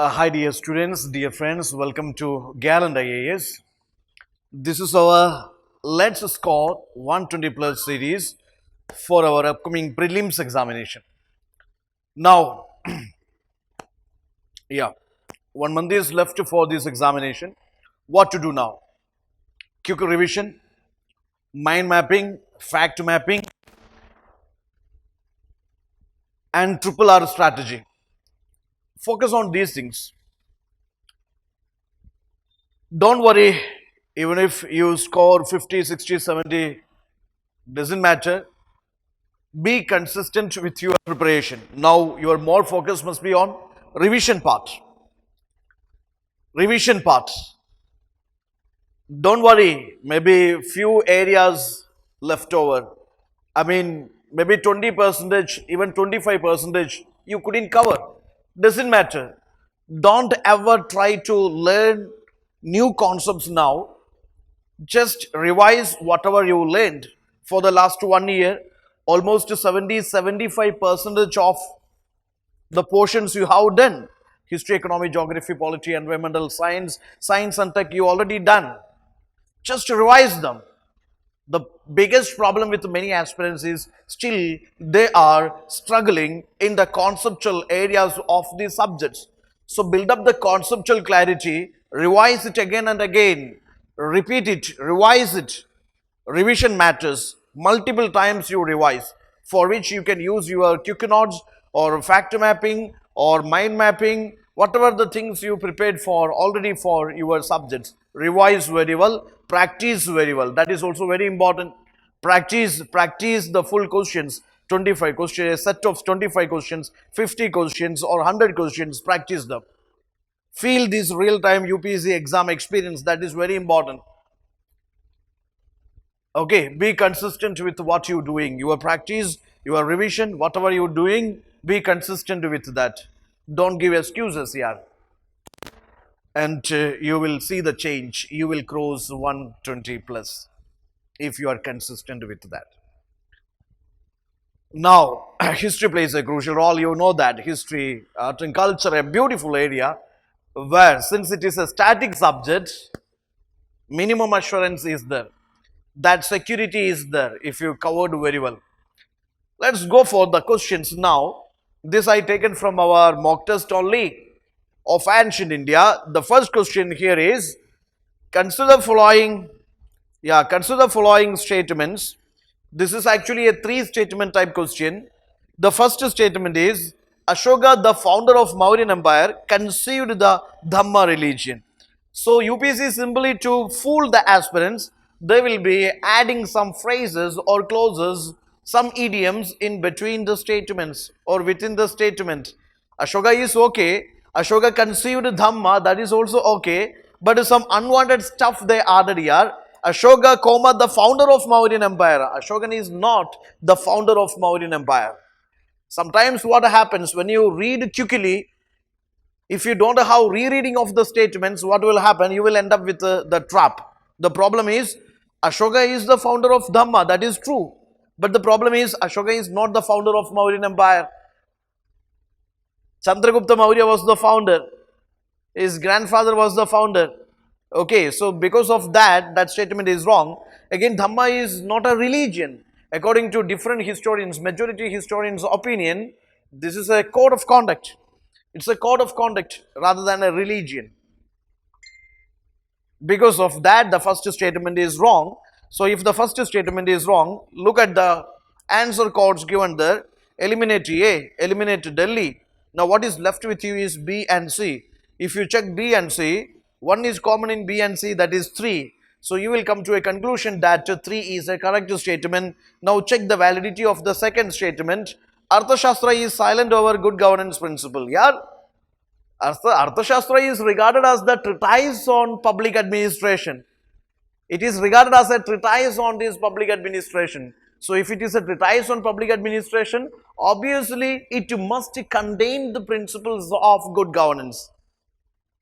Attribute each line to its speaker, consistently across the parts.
Speaker 1: Hi dear students, dear friends, welcome to Gallant IAS. This is our Let's Score 120 plus series for our upcoming prelims examination. Now, yeah, 1 month is left for this examination. What to do now? Quick revision, mind mapping, fact mapping, and triple R strategy. Focus on these things. Don't worry, even if you score 50, 60, 70, doesn't matter. Be consistent with your preparation. Now your more focus must be on revision part. Revision part. Don't worry, maybe few areas left over. I mean, maybe 20%, even 25% you couldn't cover. Doesn't matter. Don't ever try to learn new concepts now. Just revise whatever you learned for the last 1 year. Almost 70-75% of the portions you have done. History, economy, geography, polity, environmental science, science and tech you already done. Just revise them. The biggest problem with many aspirants is still they are struggling in the conceptual areas of these subjects. So build up the conceptual clarity, revise it again and again, repeat it, revise it. Revision matters. Multiple times you revise, for which you can use your quick notes or fact mapping or mind mapping, whatever the things you prepared for already for your subjects. Revise very well, practice very well. That is also very important. Practice the full questions, 25 questions, a set of 25 questions, 50 questions or 100 questions, practice them. Feel this real-time UPSC exam experience, that is very important. Okay, be consistent with what you're doing. Your practice, your revision, whatever you're doing, be consistent with that. Don't give excuses here. And you will see the change. You will cross 120 plus if you are consistent with that. Now, history plays a crucial role. You know that history, art and culture, a beautiful area where, since it is a static subject, minimum assurance is there. That security is there if you covered very well. Let's go for the questions now. This I taken from our mock test only of ancient India. The first question here is, consider following statements. This is actually a 3-statement type question. The first statement is, Ashoka, the founder of Mauryan Empire, conceived the Dhamma religion. So UPSC simply to fool the aspirants, they will be adding some phrases or clauses, some idioms in between the statements or within the statement. Ashoka is okay. Ashoka conceived Dhamma, that is also okay. But some unwanted stuff they added here. Ashoka, the founder of Mauryan Empire. Ashoka is not the founder of Mauryan Empire. Sometimes what happens when you read quickly, if you don't have rereading of the statements, what will happen? You will end up with the trap. The problem is, Ashoka is the founder of Dhamma, that is true. But the problem is, Ashoka is not the founder of Mauryan Empire. Chandragupta Maurya was the founder. His grandfather was the founder. Okay, so because of that, that statement is wrong. Again, Dhamma is not a religion. According to different historians, majority historians' opinion, this is a code of conduct. It's a code of conduct rather than a religion. Because of that, the first statement is wrong. So if the first statement is wrong, look at the answer codes given there. Eliminate A, eliminate Delhi. Now what is left with you is B and C. If you check B and C, one is common in B and C, that is 3. So you will come to a conclusion that 3 is a correct statement. Now check the validity of the second statement. Arthashastra is silent over good governance principle. Yeah? Arthashastra is regarded as the treatise on public administration. It is regarded as a treatise on this public administration. So if it is a treatise on public administration, obviously it must contain the principles of good governance.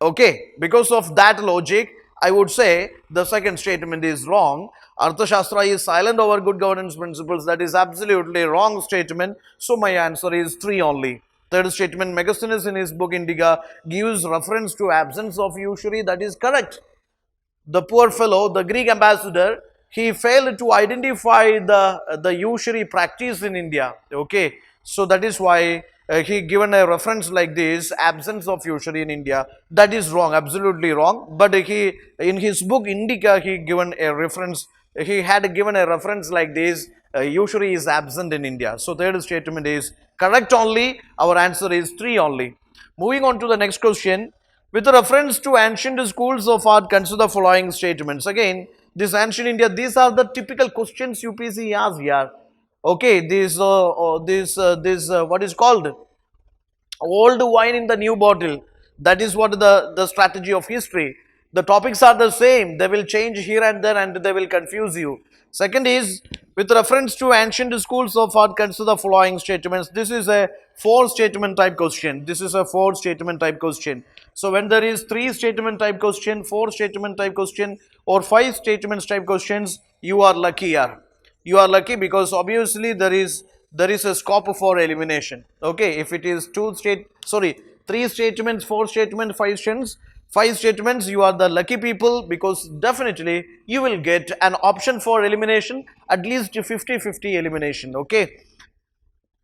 Speaker 1: Okay, because of that logic, I would say the second statement is wrong. Arthashastra is silent over good governance principles. That is absolutely wrong statement. So my answer is 3 only. Third statement, Megasthenes in his book Indica gives reference to absence of usury. That is correct. The poor fellow, the Greek ambassador, he failed to identify the usury practice in India. Okay, so that is why he given a reference like this, absence of usury in India. That is wrong, absolutely wrong. But he, in his book Indica, he given a reference. He had given a reference like this. Usury is absent in India. So third statement is correct only. Our answer is 3 only. Moving on to the next question. With reference to ancient schools of art, consider the following statements. Again, this ancient India, these are the typical questions UPSC asks here. Okay, this what is called old wine in the new bottle. That is what the strategy of history. The topics are the same. They will change here and there and they will confuse you. Second is, with reference to ancient schools of art, consider the following statements. This is a 4 statement type question. This is a 4 statement type question. So when there is 3 statement type question, 4 statement type question or 5 statements type questions, you are lucky here. You are lucky because obviously there is a scope for elimination. Okay, if it is 3 statements, 4 statements, 5 statements, you are the lucky people because definitely you will get an option for elimination, at least 50-50 elimination. Okay.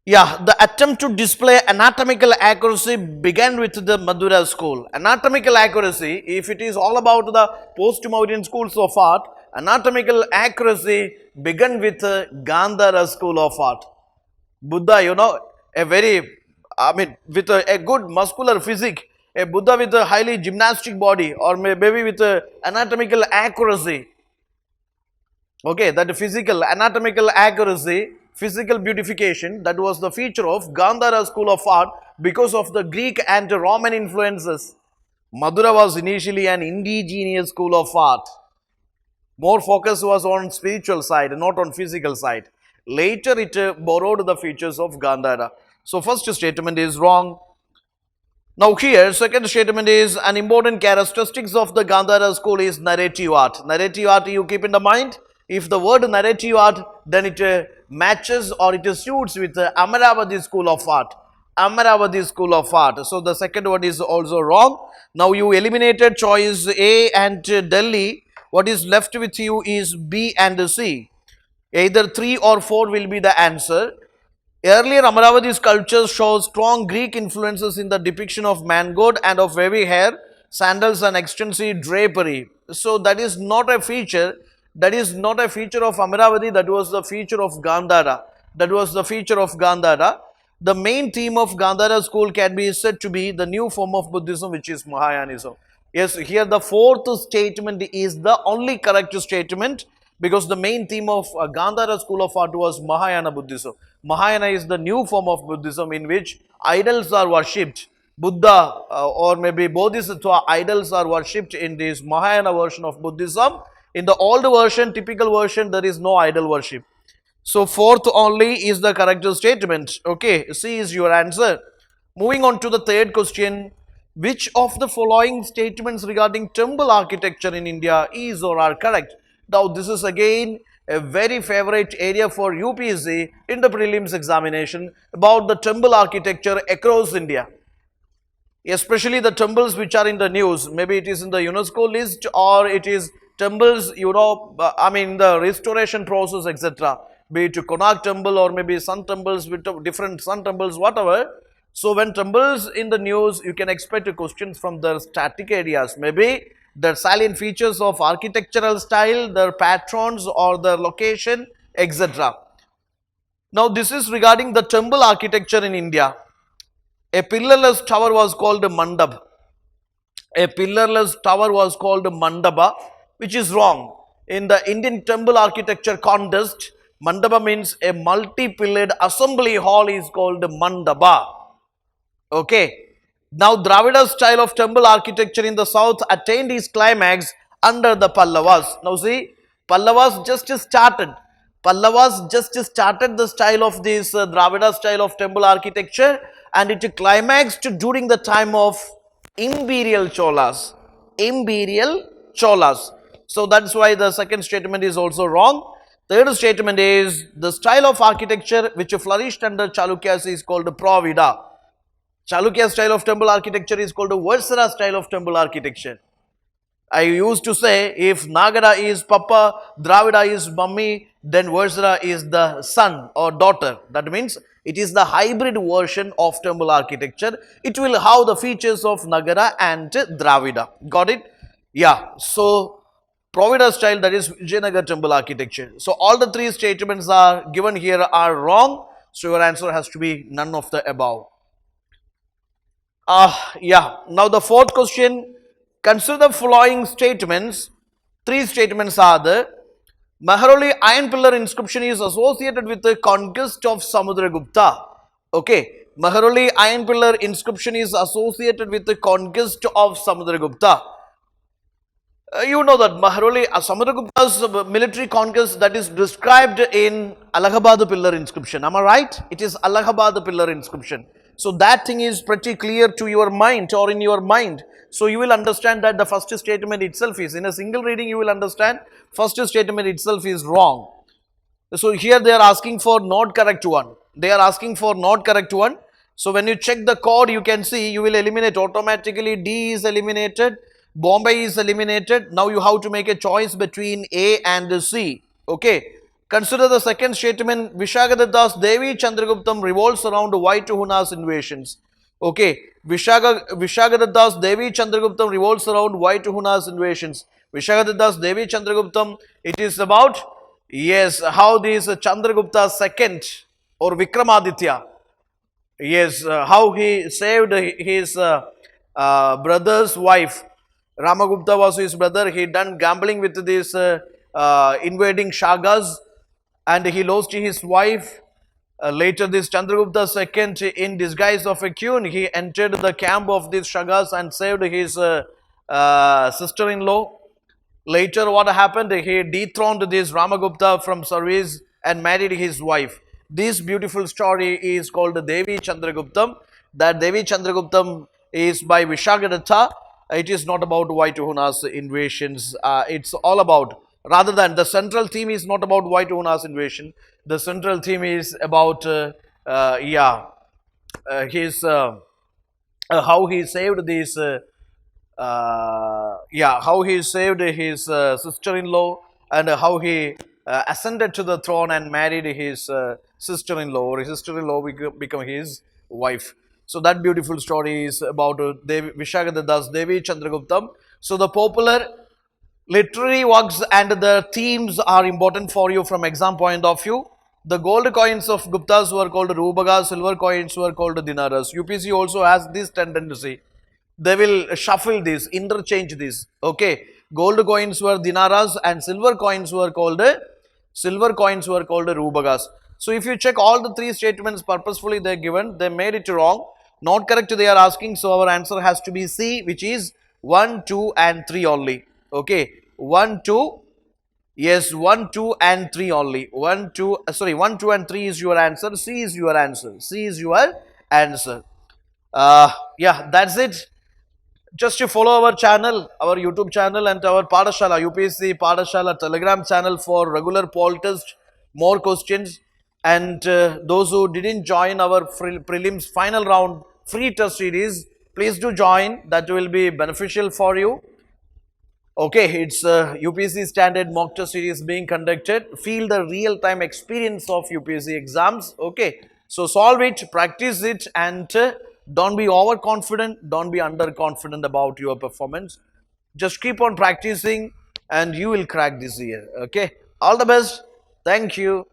Speaker 1: Yeah, the attempt to display anatomical accuracy began with the Madura school. Anatomical accuracy, if it is all about the post-modern schools of art, anatomical accuracy began with Gandhara school of art. Buddha, with a good muscular physique, a Buddha with a highly gymnastic body or maybe with anatomical accuracy. Okay, that physical, anatomical accuracy, physical beautification, that was the feature of Gandhara school of art because of the Greek and Roman influences. Madura was initially an indigenous school of art. More focus was on spiritual side, not on physical side. Later it borrowed the features of Gandhara. So first statement is wrong. Now here, second statement is an important characteristics of the Gandhara school is narrative art. Narrative art you keep in the mind. If the word narrative art, then it matches or it suits with the Amaravati school of art. Amaravati school of art. So the second one is also wrong. Now you eliminated choice A and Delhi. What is left with you is B and C. Either 3 or 4 will be the answer. Earlier Amaravati sculptures show strong Greek influences in the depiction of man-god and of wavy hair, sandals and extensive drapery. So that is not a feature. That is not a feature of Amaravati. That was the feature of Gandhara. That was the feature of Gandhara. The main theme of Gandhara school can be said to be the new form of Buddhism, which is Mahayanism. Yes, here the fourth statement is the only correct statement because the main theme of Gandhara school of art was Mahayana Buddhism. Mahayana is the new form of Buddhism in which idols are worshipped. Buddha or maybe Bodhisattva idols are worshipped in this Mahayana version of Buddhism. In the old version, typical version, there is no idol worship. So fourth only is the correct statement. Okay, C is your answer. Moving on to the third question. Which of the following statements regarding temple architecture in India is or are correct? Now this is again a very favorite area for UPSC in the prelims examination about the temple architecture across India. Especially the temples which are in the news, maybe it is in the UNESCO list or it is temples, the restoration process, etc. Be it Konark temple or maybe sun temples with different sun temples, whatever. So when temples in the news, you can expect questions from the static areas, maybe the salient features of architectural style, their patrons or their location, etc. Now this is regarding the temple architecture in India. A pillarless tower was called a mandap. A pillarless tower was called a mandapa, which is wrong. In the Indian temple architecture contest, mandapa means a multi-pillared assembly hall is called mandapa. Okay. Now Dravida style of temple architecture in the south attained its climax under the Pallavas. Now see, Pallavas just started. Pallavas just started the style of this Dravida style of temple architecture and it climaxed during the time of Imperial Cholas. Imperial Cholas. So that's why the second statement is also wrong. Third statement is the style of architecture which flourished under Chalukyas is called Pravida. Chalukya style of temple architecture is called the Varsara style of temple architecture. I used to say if Nagara is Papa, Dravida is Mummy, then Varsara is the son or daughter. That means it is the hybrid version of temple architecture. It will have the features of Nagara and Dravida. Got it? Yeah. So, Provida style, that is Vijayanagar temple architecture. So, all the three statements are given here are wrong. So, your answer has to be none of the above. Yeah. Now, the fourth question. Consider the following statements. Three statements are there. Maharoli iron pillar inscription is associated with the conquest of Samudragupta. Okay. Maharoli iron pillar inscription is associated with the conquest of Samudragupta. You know that Maharoli, Samudragupta's military conquest that is described in Allahabad pillar inscription. Am I right? It is Allahabad pillar inscription. So that thing is pretty clear to your mind or in your mind. So you will understand that the first statement itself is, in a single reading you will understand, first statement itself is wrong. So here they are asking for not correct one. They are asking for not correct one. So when you check the code, you can see you will eliminate automatically. D is eliminated. Bombay is eliminated. Now you have to make a choice between A and C. Okay. Consider the second statement. Vishagadatta's Devi Chandraguptam revolves around Vaituhuna's invasions. Okay. Vishagadatta's Devi Chandraguptam revolves around Vaituhuna's invasions. Vishagadatta's Devi Chandraguptam, it is about, yes, how this Chandragupta second or Vikramaditya, yes, how he saved his brother's wife. Ramagupta was his brother. He done gambling with these invading Shagas and he lost his wife. Later, this Chandragupta II, in disguise of a queen, he entered the camp of these Shagas and saved his sister-in-law. Later, what happened? He dethroned this Ramagupta from service and married his wife. This beautiful story is called Devi Chandraguptam. That Devi Chandraguptam is by Vishagadatta. It is not about Vaituhuna's invasions. It's all about, rather than the central theme is not about Vaituhuna's invasion. The central theme is about, his how he saved this. How he saved his sister-in-law and how he ascended to the throne and married his sister-in-law, or his sister-in-law become his wife. So that beautiful story is about Vishagadatta's Devi Chandraguptam. So the popular literary works and the themes are important for you from exam point of view. The gold coins of Guptas were called Rubagas, silver coins were called Dinaras. UPSC also has this tendency. They will shuffle this, interchange this. Okay, gold coins were Dinaras and silver coins were called Rubagas. So if you check all the three statements purposefully they are given, they made it wrong. Not correct they are asking, so our answer has to be C, which is 1, 2 and 3 only. Okay, 1, 2, yes, 1, 2 and 3 only. 1, 2 and 3 is your answer. C is your answer. C is your answer. Yeah, that's it. Just to follow our channel, our YouTube channel and our Padashala, UPSC Padashala Telegram channel for regular poll test, more questions. And those who didn't join our prelims final round free test series, please do join. That will be beneficial for you. Okay, it's UPSC standard mock test series being conducted. Feel the real-time experience of UPSC exams. Okay, so solve it, practice it, and don't be overconfident, don't be underconfident about your performance. Just keep on practicing and you will crack this year. Okay, all the best. Thank you.